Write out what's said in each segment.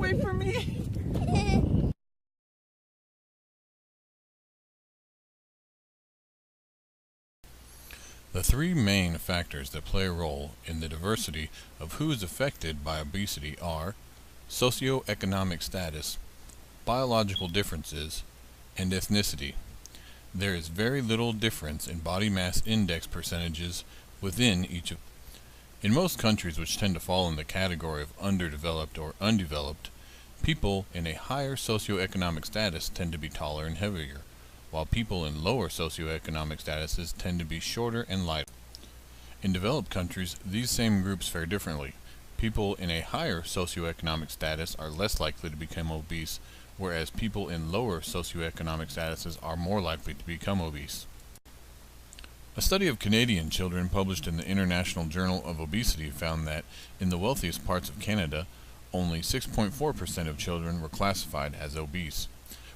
away from me. The three main factors that play a role in the diversity of who is affected by obesity are socioeconomic status, biological differences, and ethnicity. There is very little difference in body mass index percentages within each of. In most countries which tend to fall in the category of underdeveloped or undeveloped, people in a higher socioeconomic status tend to be taller and heavier, while people in lower socioeconomic statuses tend to be shorter and lighter. In developed countries, these same groups fare differently. People in a higher socioeconomic status are less likely to become obese, whereas people in lower socioeconomic statuses are more likely to become obese. A study of Canadian children published in the International Journal of Obesity found that in the wealthiest parts of Canada, only 6.4% of children were classified as obese,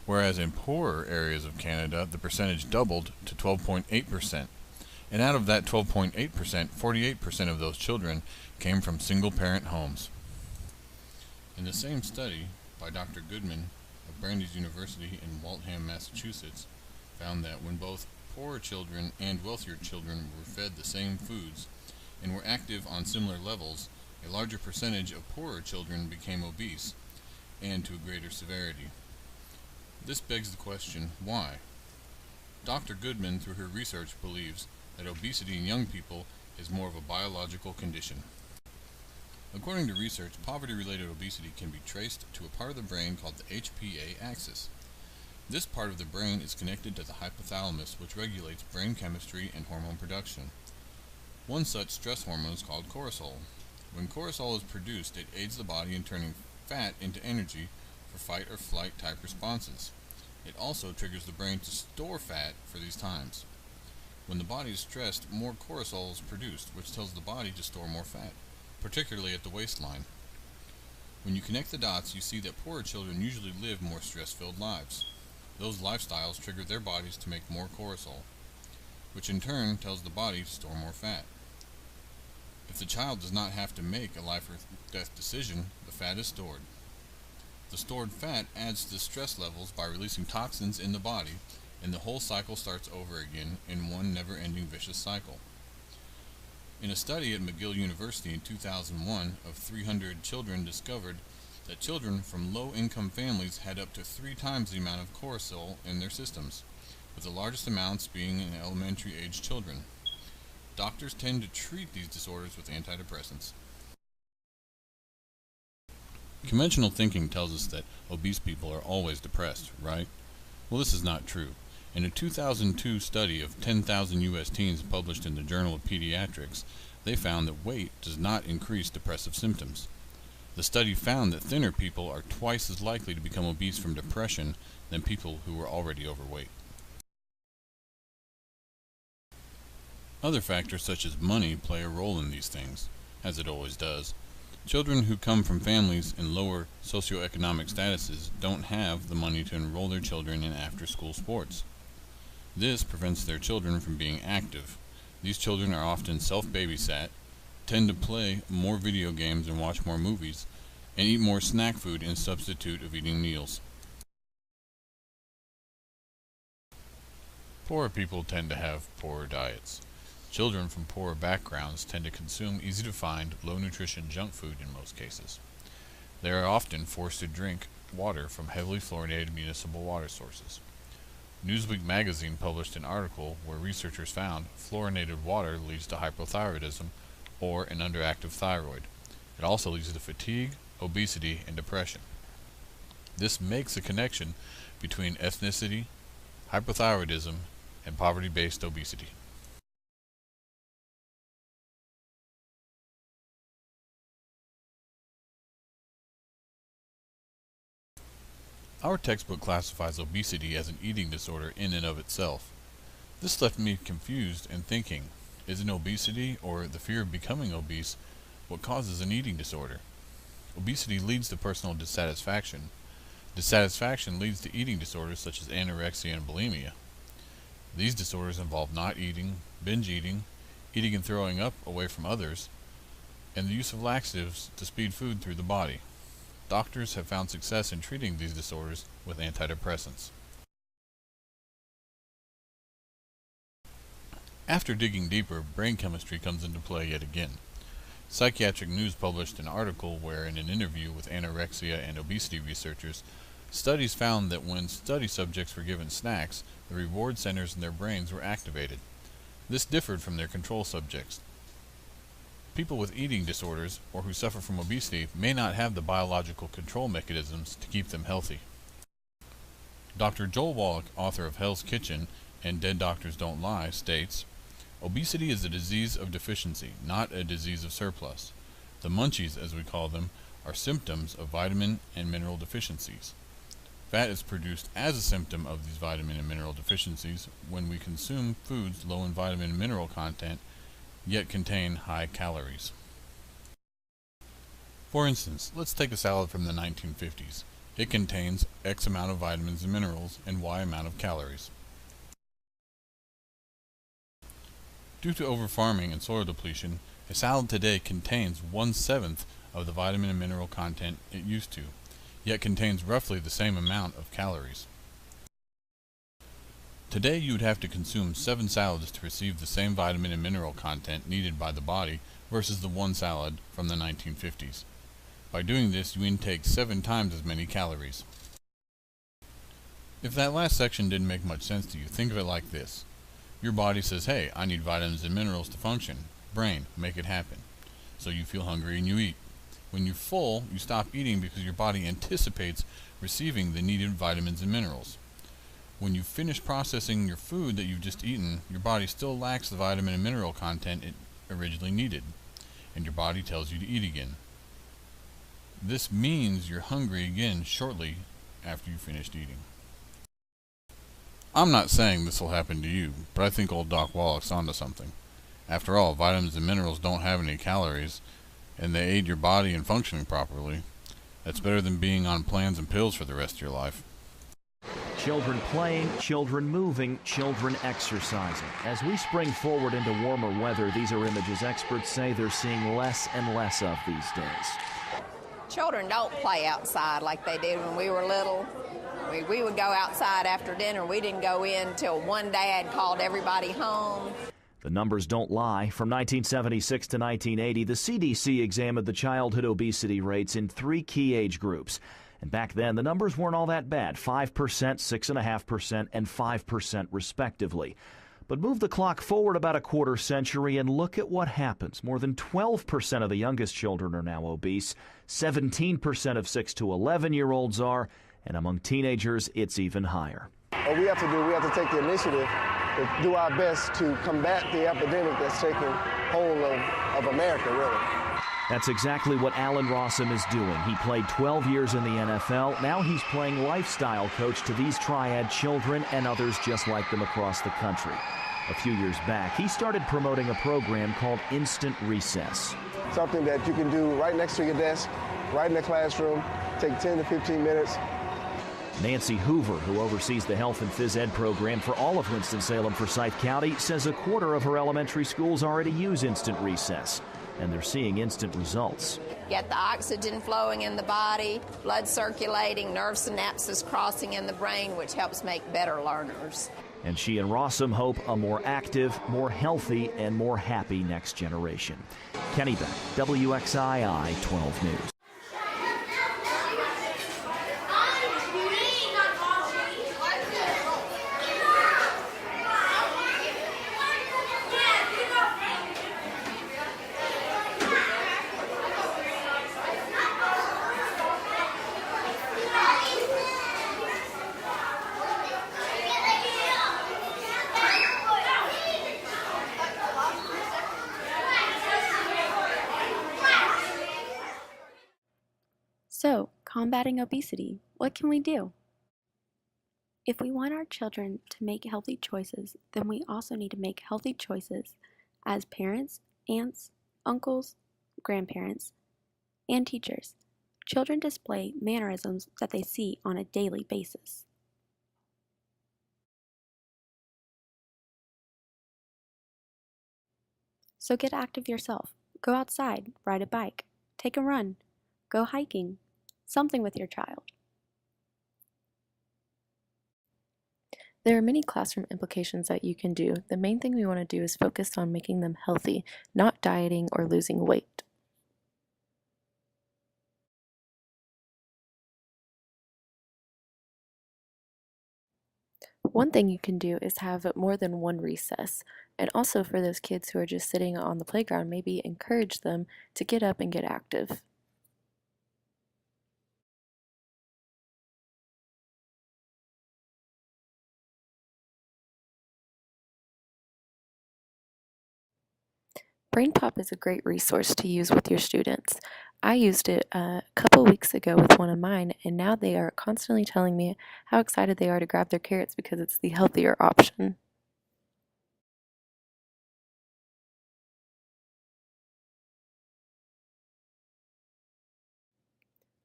whereas in poorer areas of Canada, the percentage doubled to 12.8%. And out of that 12.8%, 48% of those children came from single-parent homes. In the same study by Dr. Goodman of Brandeis University in Waltham, Massachusetts, found that when both poorer children and wealthier children were fed the same foods and were active on similar levels, a larger percentage of poorer children became obese, and to a greater severity. This begs the question, why? Dr. Goodman, through her research, believes that obesity in young people is more of a biological condition. According to research, poverty-related obesity can be traced to a part of the brain called the HPA axis. This part of the brain is connected to the hypothalamus, which regulates brain chemistry and hormone production. One such stress hormone is called cortisol. When cortisol is produced, it aids the body in turning fat into energy for fight or flight type responses. It also triggers the brain to store fat for these times. When the body is stressed, more cortisol is produced, which tells the body to store more fat, particularly at the waistline. When you connect the dots, you see that poorer children usually live more stress-filled lives. Those lifestyles trigger their bodies to make more cortisol, which in turn tells the body to store more fat. If the child does not have to make a life or death decision, the fat is stored. The stored fat adds to the stress levels by releasing toxins in the body, and the whole cycle starts over again in one never-ending vicious cycle. In a study at McGill University in 2001 of 300 children discovered that children from low-income families had up to 3 times the amount of cortisol in their systems, with the largest amounts being in elementary-age children. Doctors tend to treat these disorders with antidepressants. Conventional thinking tells us that obese people are always depressed, right? Well, this is not true. In a 2002 study of 10,000 U.S. teens published in the Journal of Pediatrics, they found that weight does not increase depressive symptoms. The study found that thinner people are twice as likely to become obese from depression than people who were already overweight. Other factors such as money play a role in these things, as it always does. Children who come from families in lower socioeconomic statuses don't have the money to enroll their children in after-school sports. This prevents their children from being active. These children are often self-babysat, tend to play more video games and watch more movies, and eat more snack food in substitute of eating meals. Poorer people tend to have poorer diets. Children from poorer backgrounds tend to consume easy-to-find, low-nutrition junk food in most cases. They are often forced to drink water from heavily fluorinated municipal water sources. Newsweek magazine published an article where researchers found fluorinated water leads to hypothyroidism or an underactive thyroid. It also leads to fatigue, obesity, and depression. This makes a connection between ethnicity, hypothyroidism, and poverty-based obesity. Our textbook classifies obesity as an eating disorder in and of itself. This left me confused and thinking, isn't obesity or the fear of becoming obese what causes an eating disorder? Obesity leads to personal dissatisfaction. Dissatisfaction leads to eating disorders such as anorexia and bulimia. These disorders involve not eating, binge eating, eating and throwing up away from others, and the use of laxatives to speed food through the body. doctors have found success in treating these disorders with antidepressants. After digging deeper, brain chemistry comes into play yet again. Psychiatric News published an article where, in an interview with anorexia and obesity researchers, studies found that when study subjects were given snacks, the reward centers in their brains were activated. This differed from their control subjects. People with eating disorders or who suffer from obesity may not have the biological control mechanisms to keep them healthy. Dr. Joel Wallach, author of Hell's Kitchen and Dead Doctors Don't Lie, states, "Obesity is a disease of deficiency, not a disease of surplus. The munchies, as we call them, are symptoms of vitamin and mineral deficiencies. Fat is produced as a symptom of these vitamin and mineral deficiencies when we consume foods low in vitamin and mineral content, yet contain high calories." For instance, let's take a salad from the 1950s. It contains X amount of vitamins and minerals and Y amount of calories. Due to over-farming and soil depletion, a salad today contains 1/7 of the vitamin and mineral content it used to, yet contains roughly the same amount of calories. Today you would have to consume 7 salads to receive the same vitamin and mineral content needed by the body versus the one salad from the 1950s. By doing this, you intake 7 times as many calories. If that last section didn't make much sense to you, think of it like this. Your body says, hey, I need vitamins and minerals to function. Brain, make it happen. So you feel hungry and you eat. When you're full, you stop eating because your body anticipates receiving the needed vitamins and minerals. When you finish processing your food that you've just eaten, your body still lacks the vitamin and mineral content it originally needed, and your body tells you to eat again. This means you're hungry again shortly after you finished eating. I'm not saying this will happen to you, but I think old Doc Wallach's onto something. After all, vitamins and minerals don't have any calories, and they aid your body in functioning properly. That's better than being on plans and pills for the rest of your life. Children playing, children moving, children exercising. As we spring forward into warmer weather, these are images experts say they're seeing less and less of these days. Children don't play outside like they did when we were little. We would go outside after dinner. We didn't go in till one dad called everybody home. The numbers don't lie. From 1976 to 1980, the CDC examined the childhood obesity rates in 3 key age groups. And back then, the numbers weren't all that bad, 5%, 6.5%, and 5% respectively. But move the clock forward about a quarter century and look at what happens. More than 12% of the youngest children are now obese, 17% of 6 to 11-year-olds are, and among teenagers, it's even higher. What we have to take the initiative to do our best to combat the epidemic that's taking hold of America, really. That's exactly what Alan Rossum is doing. He played 12 years in the NFL. Now he's playing lifestyle coach to these triad children and others just like them across the country. A few years back, he started promoting a program called Instant Recess. Something that you can do right next to your desk, right in the classroom, take 10 to 15 minutes. Nancy Hoover, who oversees the health and phys ed program for all of Winston-Salem Forsyth County, says a quarter of her elementary schools already use Instant Recess, and they're seeing instant results. Get the oxygen flowing in the body, blood circulating, nerve synapses crossing in the brain, which helps make better learners. And she and Rossum hope a more active, more healthy, and more happy next generation. Kenny Beck, WXII 12 News. So, combating obesity, what can we do? If we want our children to make healthy choices, then we also need to make healthy choices as parents, aunts, uncles, grandparents, and teachers. Children display mannerisms that they see on a daily basis. So get active yourself. Go outside, ride a bike, take a run, go hiking, something with your child. There are many classroom implications that you can do. The main thing we want to do is focus on making them healthy, not dieting or losing weight. One thing you can do is have more than one recess. And also for those kids who are just sitting on the playground, maybe encourage them to get up and get active. BrainPop is a great resource to use with your students. I used it a couple weeks ago with one of mine, and now they are constantly telling me how excited they are to grab their carrots because it's the healthier option.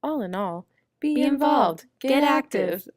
All in all, be involved, get active.